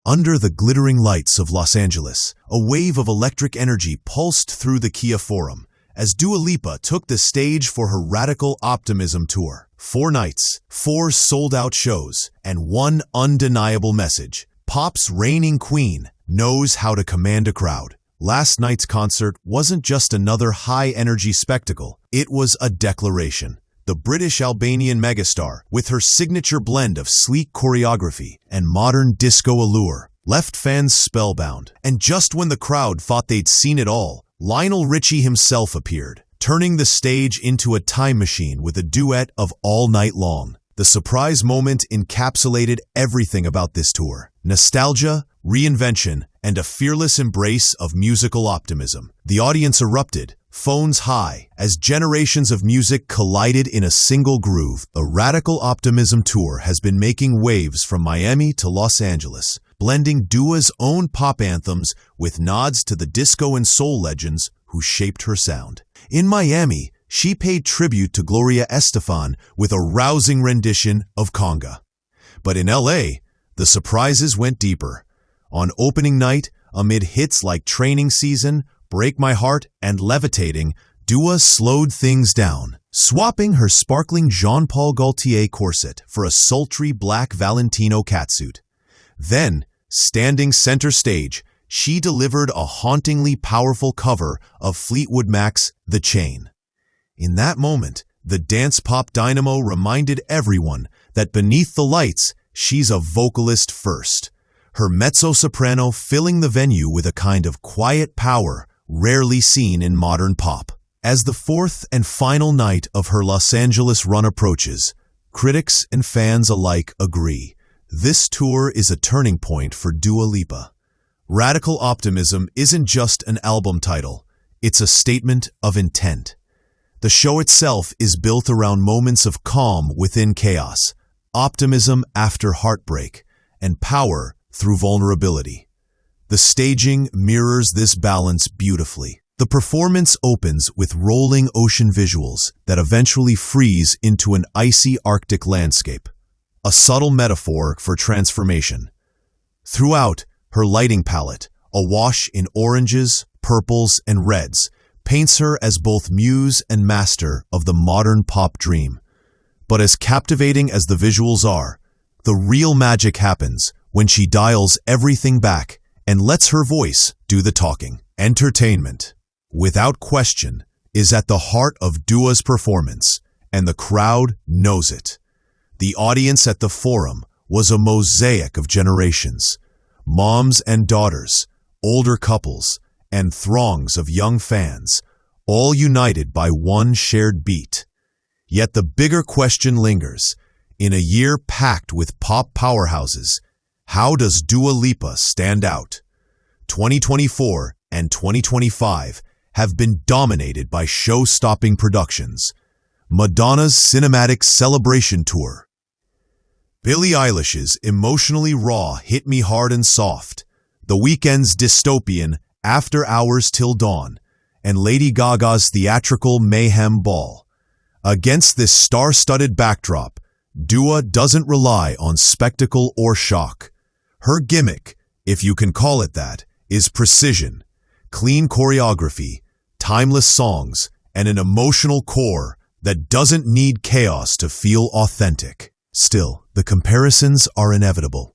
Under the glittering lights of Los Angeles, a wave of electric energy pulsed through the Kia Forum as Dua Lipa took the stage for her Radical Optimism tour. 4 nights, 4 sold-out shows, and one undeniable message. Pop's reigning queen knows how to command a crowd. Last night's concert wasn't just another high-energy spectacle. It was a declaration. The British-Albanian megastar, with her signature blend of sleek choreography and modern disco allure, left fans spellbound. And just when the crowd thought they'd seen it all, Lionel Richie himself appeared, turning the stage into a time machine with a duet of All Night Long. The surprise moment encapsulated everything about this tour: nostalgia, reinvention, and a fearless embrace of musical optimism. The audience erupted, phones high, as generations of music collided in a single groove. The Radical Optimism tour has been making waves from Miami to Los Angeles, blending Dua's own pop anthems with nods to the disco and soul legends who shaped her sound. In Miami, she paid tribute to Gloria Estefan with a rousing rendition of Conga. But in LA, the surprises went deeper. On opening night, amid hits like Training Season, Break My Heart, and Levitating, Dua slowed things down, swapping her sparkling Jean-Paul Gaultier corset for a sultry black Valentino catsuit. Then, standing center stage, she delivered a hauntingly powerful cover of Fleetwood Mac's The Chain. In that moment, the dance-pop dynamo reminded everyone that beneath the lights, she's a vocalist first. Her mezzo-soprano filling the venue with a kind of quiet power rarely seen in modern pop. As the 4th and final night of her Los Angeles run approaches, critics and fans alike agree. This tour is a turning point for Dua Lipa. Radical Optimism isn't just an album title, it's a statement of intent. The show itself is built around moments of calm within chaos, optimism after heartbreak, and power through vulnerability. The staging mirrors this balance beautifully. The performance opens with rolling ocean visuals that eventually freeze into an icy Arctic landscape, a subtle metaphor for transformation. Throughout, her lighting palette, awash in oranges, purples, and reds, paints her as both muse and master of the modern pop dream. But as captivating as the visuals are, the real magic happens when she dials everything back and lets her voice do the talking. Entertainment, without question, is at the heart of Dua's performance, and the crowd knows it. The audience at the Forum was a mosaic of generations, moms and daughters, older couples, and throngs of young fans, all united by one shared beat. Yet the bigger question lingers. In a year packed with pop powerhouses, how does Dua Lipa stand out? 2024 and 2025 have been dominated by show-stopping productions. Madonna's cinematic celebration tour, Billie Eilish's emotionally raw Hit Me Hard and Soft, The Weeknd's dystopian After Hours Till Dawn, and Lady Gaga's theatrical Mayhem Ball. Against this star-studded backdrop, Dua doesn't rely on spectacle or shock. Her gimmick, if you can call it that, is precision, clean choreography, timeless songs, and an emotional core that doesn't need chaos to feel authentic. Still, the comparisons are inevitable.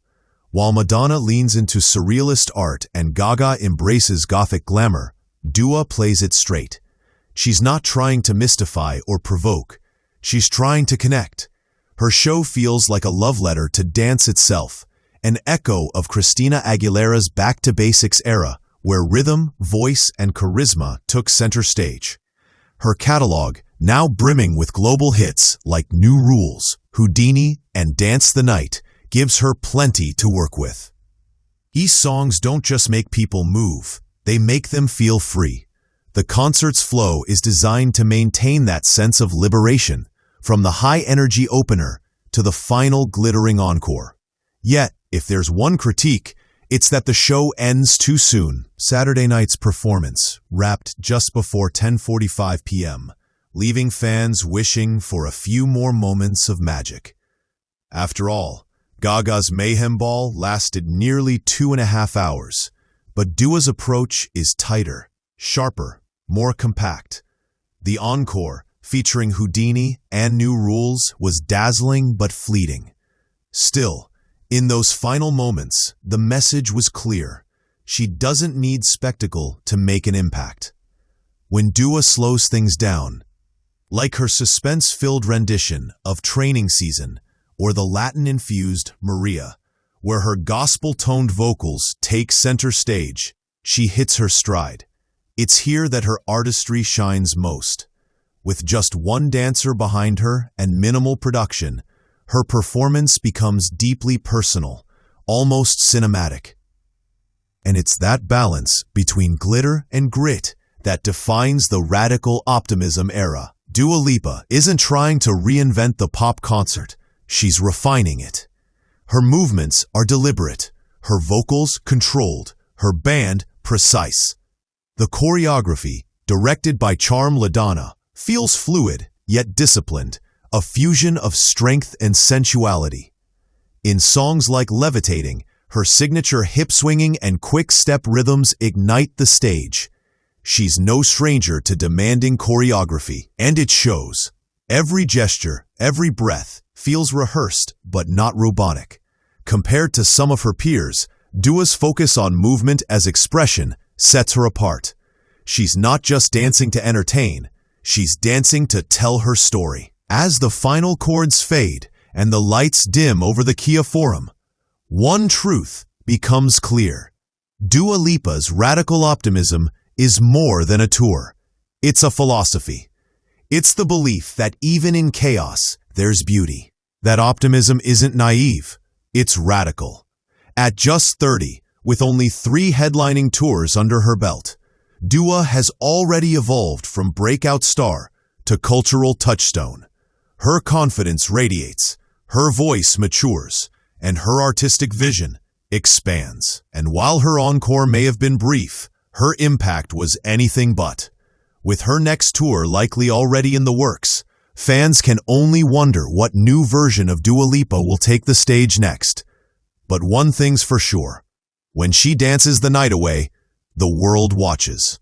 While Madonna leans into surrealist art and Gaga embraces gothic glamour, Dua plays it straight. She's not trying to mystify or provoke. She's trying to connect. Her show feels like a love letter to dance itself, an echo of Christina Aguilera's Back to Basics era, where rhythm, voice, and charisma took center stage. Her catalog, now brimming with global hits like New Rules, Houdini, and Dance the Night, gives her plenty to work with. These songs don't just make people move, they make them feel free. The concert's flow is designed to maintain that sense of liberation, from the high-energy opener to the final glittering encore. Yet, if there's one critique, it's that the show ends too soon. Saturday night's performance wrapped just before 10:45 p.m., leaving fans wishing for a few more moments of magic. After all, Gaga's Mayhem Ball lasted nearly 2.5 hours, but Dua's approach is tighter, sharper, more compact. The encore, featuring Houdini and new rules, was dazzling but fleeting. Still, in those final moments, the message was clear. She doesn't need spectacle to make an impact. When Dua slows things down, like her suspense-filled rendition of Training Season or the Latin-infused Maria, where her gospel-toned vocals take center stage, she hits her stride. It's here that her artistry shines most. With just one dancer behind her and minimal production, her performance becomes deeply personal, almost cinematic. And it's that balance between glitter and grit that defines the radical optimism era. Dua Lipa isn't trying to reinvent the pop concert, she's refining it. Her movements are deliberate, her vocals controlled, her band precise. The choreography, directed by Charm LaDonna, feels fluid yet disciplined, a fusion of strength and sensuality. In songs like Levitating, her signature hip-swinging and quick-step rhythms ignite the stage. She's no stranger to demanding choreography, and it shows. Every gesture, every breath, feels rehearsed but not robotic. Compared to some of her peers, Dua's focus on movement as expression sets her apart. She's not just dancing to entertain, she's dancing to tell her story. As the final chords fade and the lights dim over the Kia Forum, one truth becomes clear. Dua Lipa's radical optimism is more than a tour. It's a philosophy. It's the belief that even in chaos, there's beauty. That optimism isn't naive, it's radical. At just 30, with only 3 headlining tours under her belt, Dua has already evolved from breakout star to cultural touchstone. Her confidence radiates, her voice matures, and her artistic vision expands. And while her encore may have been brief, her impact was anything but. With her next tour likely already in the works, fans can only wonder what new version of Dua Lipa will take the stage next. But one thing's for sure, when she dances the night away, the world watches.